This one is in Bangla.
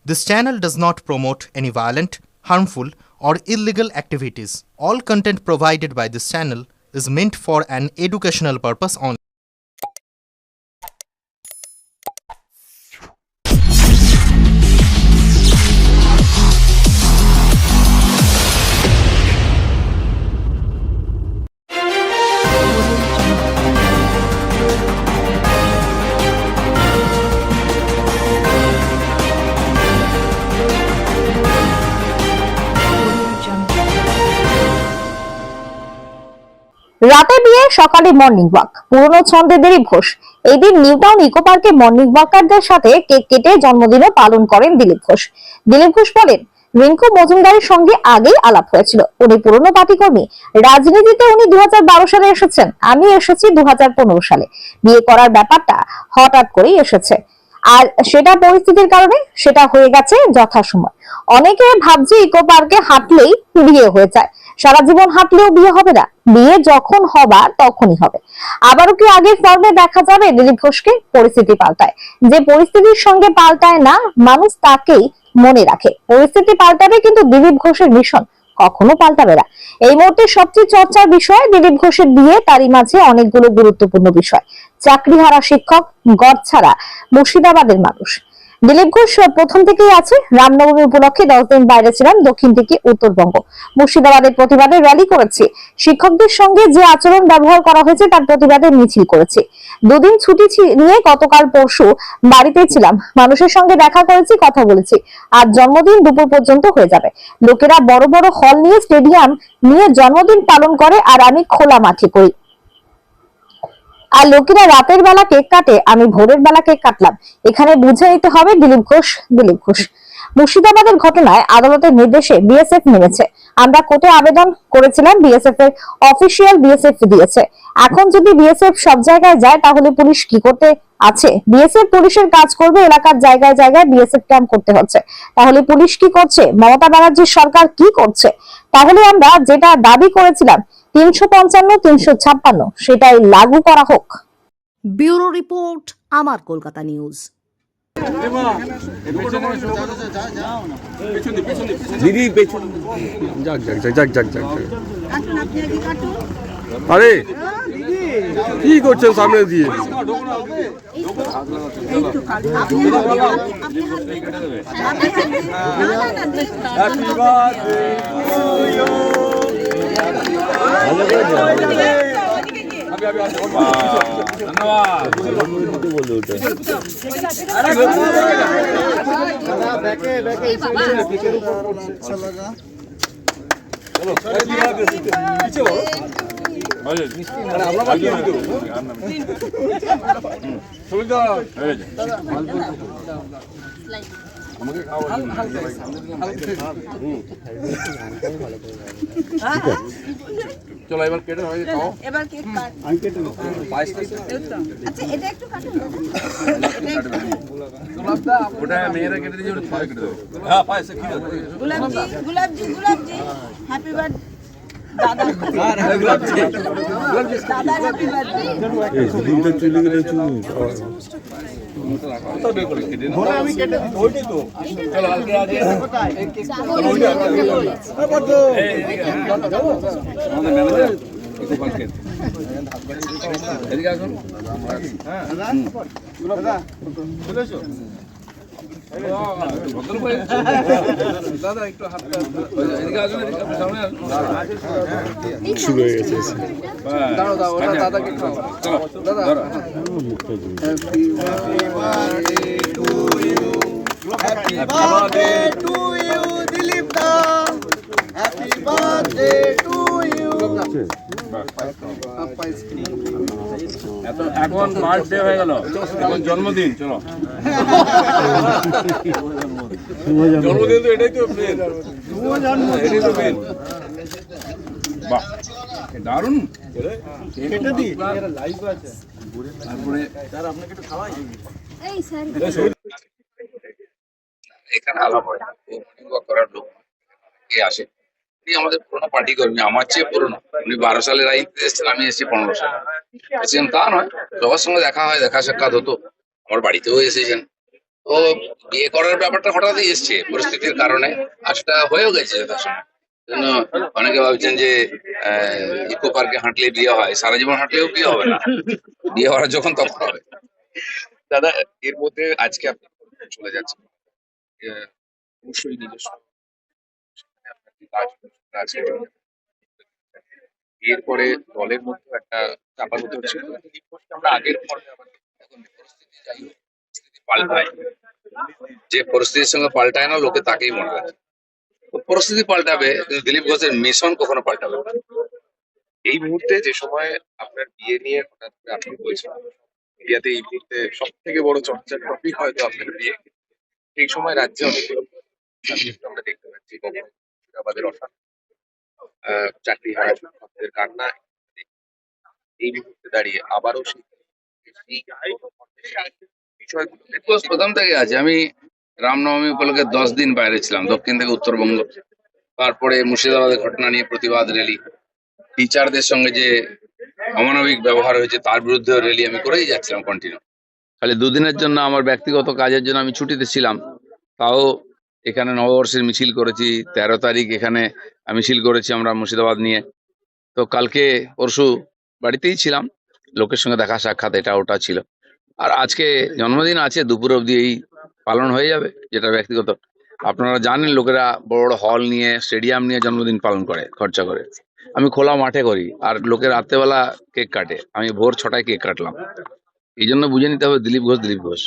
This channel does not promote any violent, harmful, or illegal activities. All content provided by this channel is meant for an educational purpose only. রাতে বিয়ে, সকালে মর্নিং ওয়াক, পুরনো ছন্দে দিলীপ ঘোষ। এই দিন নিউটাউন ইকো পার্কে মর্নিং ওয়াকারদের সাথে কেক কেটে জন্মদিনও পালন করেন দিলীপ ঘোষ। দিলীপ ঘোষ বলেন, রিঙ্কু মজুমদারের সঙ্গে আগেই আলাপ হয়েছিল। উনি পুরনো পার্টি কর্মী। রাজনীতিতে উনি 2012 সালে এসেছেন, আমি এসেছি 2015 সালে। বিয়ে করার ব্যাপারটা হঠাৎ করেই এসেছে, আর সেটা পরিস্থিতির কারণে সেটা হয়ে গেছে যথাসময়। অনেকে ভাবছে ইকো পার্কে হাঁটলেই বিয়ে হয়ে যায়, সারা জীবন হাঁটলেও বিয়ে হবে না। বিয়ে যখন হবার তখনই হবে। আবারও কি আগের ফর্মে দেখা যাবে দিলীপ ঘোষকে? পরিস্থিতি পাল্টায়, যে পরিস্থিতির সঙ্গে পাল্টায় না মানুষ তাকেই মনে রাখে। পরিস্থিতি পাল্টাবে, কিন্তু দিলীপ ঘোষের মিশন কখনো পাল্টাবে না। এই মুহূর্তে সবচেয়ে চর্চার বিষয় দিলীপ ঘোষের বিয়ে, তারই মাঝে অনেকগুলো গুরুত্বপূর্ণ বিষয়। চাকরিহারা শিক্ষক, গড় ছাড়া মুর্শিদাবাদের মানুষ। দিলীপ ঘোষ প্রথম থেকেই আছে। রামনবমী উপলক্ষে 10 দিন বাইরে ছিলাম, দক্ষিণ থেকে উত্তরবঙ্গ। মুর্শিদাবাদের প্রতিবাদে র্যালি করেছি। শিক্ষকদের সঙ্গে যে আচরণ ব্যবহার করা হয়েছে তার প্রতিবাদে মিছিল করেছি। দুদিন ছুটি নিয়ে গতকাল পরশু বাড়িতে ছিলাম, মানুষের সঙ্গে দেখা করেছি, কথা বলেছি। আজ জন্মদিন দুপুর পর্যন্ত হয়ে যাবে। লোকেরা বড় বড় হল নিয়ে, স্টেডিয়াম নিয়ে জন্মদিন পালন করে, আর আমি খোলা মাঠে করি। আর লোকেরা রাতের বেলা কেক কাটে, আমি ভোরের বেলা কেক কাটলাম। এখানে বুঝে নিতে হবে দিলীপ ঘোষ দিলীপ ঘোষ। মুর্শিদাবাদের ঘটনায় আদালতের নির্দেশে বিএসএফ নেমেছে। আমরা কোর্টে আবেদন করেছিলাম, বিএসএফ এর অফিসিয়াল বিএসএফ দিয়েছে। এখন যদি বিএসএফ সব জায়গায় যায় তাহলে পুলিশ কি করতে আছে? বিএসএফ পুলিশের কাজ করবে, এলাকার জায়গায় জায়গায় বিএসএফ ক্যাম্প করতে হচ্ছে। তাহলে পুলিশ কি করছে? মমতা ব্যানার্জির সরকার কি করছে? তাহলে আমরা যেটা দাবি করেছিলাম 355, 356 সেটাই লাগু করা হোক। ব্যুরো রিপোর্ট, আমার কলকাতা নিউজ। দিদি পেছন যাক যাক যাক যাক যাক যাক। আরে কি করছেন সামনে দিয়ে? চলো এবার কেটে হয়ে খাও। এবার কেক কাট। আমি কেটে নেব। আচ্ছা এটা একটু কাটুন দাদা। গোলাপদা ওটা মেয়েরা কেটে দিয়েছে, ওটা ছয় কেটে দাও। হ্যাঁ পায়েসে কি আছে? গোলাপজি হ্যাপি বার্থডে দাদা। গোলাপজি দাদা হ্যাপি বার্থডে। এই দিনটা চলে গেলে চুনি। কত বের করে কেটে নাও। আমি কেটে ওইটাই তো। চলো কালকে আগে কোথায়? এই কেক চলো ওইটা। এই বড় আমাদের ম্যানেজার একটু পালকে এদিকে আসুন। হ্যাঁ দাদা চলে এসো। দাদা একটু হাতটা এদিকে আসুন, এদিকে সামনে আসুন। শুরু হয়ে গেছে। দাঁড়াও দাও, ওটা দাদাকে খাও। চলো দাদা। Happy birthday to you, happy birthday to you Dilip da, happy birthday to you. এখন বার্থডে হয়ে গেল, এখন জন্মদিন। চলো জন্মদিন তো এটাই তো মেন, এটাই তো মেন। বাহ দারুণ। কেটে দিই লাইভ আছে। তারপরে স্যার আপনাকে একটু খাওয়াই। এই স্যার এখানে আলাপ হয় করার লোক কে আসে? আমাদের পুরোনো পার্টি কর্মী, আমার চেয়ে পুরোনো। উনি 12 সালে রাজনীতিতে এসেছেন, আমি এসেছি 15 সালে। এসেছেন তা নয়, সবার সঙ্গে দেখা হয়, দেখা সাক্ষাৎ হতো। আমার বাড়িতেও এসেছেন, ও বিয়ে করার ব্যাপারটা হঠাৎই এসছে পরিস্থিতির কারণে, আর সেটা হয়েও গেছে যথাসময়। জন্য অনেকে ভাবছেন যে ইকো পার্কে হাঁটলে বিয়ে হয়, সারা জীবন হাঁটলেও বিয়ে হবে না, বিয়ে হওয়ার যখন তখন হবে। দাদা, এর মধ্যে আজকে আপনি চলে যাচ্ছেন, অবশ্যই নিজস্ব আপনার যে কাজ আছে, এরপরে দলের মধ্যে একটা চাপার মধ্যে হচ্ছে। আমরা আগের পর্বে আবার এখন পরিস্থিতি যাই হোক, পরিস্থিতি পাল্টায়, যে পরিস্থিতির সঙ্গে পাল্টায় না লোকে তাকেই মনে রাখে। তো পরিস্থিতি পাল্টাবে কিন্তু দিলীপ ঘোষের মিশন কখনো পাল্টাবে না। এই মুহূর্তে যে সময় আপনার বিয়ে নিয়ে হঠাৎ করে আপনি বলছেন, ইন্ডিয়াতে এই মুহূর্তে সব থেকে বড় চর্চার টপিক হয়তো আপনার বিয়ে, সেই সময় রাজ্যে অনেকগুলো subject আমরা দেখতে পাচ্ছি, কখনো মুর্শিদাবাদের অশান্তি, চাকরি হারা ছাত্রদের কান্না, এই মুহূর্তে দাঁড়িয়ে আবারও সেই বিষয়গুলো দিলীপ ঘোষ প্রথম থেকে আছে। আমি রামনবমী উপলক্ষে 10 দিন বাইরে ছিলাম, দক্ষিণ থেকে উত্তরবঙ্গ, তারপরে মুর্শিদাবাদের ঘটনা নিয়ে প্রতিবাদ র্যালি, টিচারদের সঙ্গে যে অমানবিক ব্যবহার হয়েছে তার বিরুদ্ধে র্যালি আমি করেই যাচ্ছিলাম কন্টিনিউ। খালি দুদিনের জন্য আমার ব্যক্তিগত কাজের জন্য আমি ছুটিতে ছিলাম, তাও এখানে নববর্ষের মিছিল করেছি। 13 তারিখ এখানে মিছিল করেছি আমরা মুর্শিদাবাদ নিয়ে। তো কালকে পরশু বাড়িতেই ছিলাম, লোকের সঙ্গে দেখা সাক্ষাৎ এটা ওটা ছিল। আর আজকে জন্মদিন আছে, দুপুর অবধি এই পালন হয়ে যাবে, যেটা ব্যক্তিগত। আপনারা জানেন লোকেরা বড় বড় হল নিয়ে, স্টেডিয়াম নিয়ে জন্মদিন পালন করে, খরচা করে। আমি খোলা মাঠে করি, আর লোকে রাত্রেবেলা কেক কাটে, আমি ভোর 6টায় কেক কাটলাম। এই জন্য বুঝে নিতে হবে দিলীপ ঘোষ দিলীপ ঘোষ।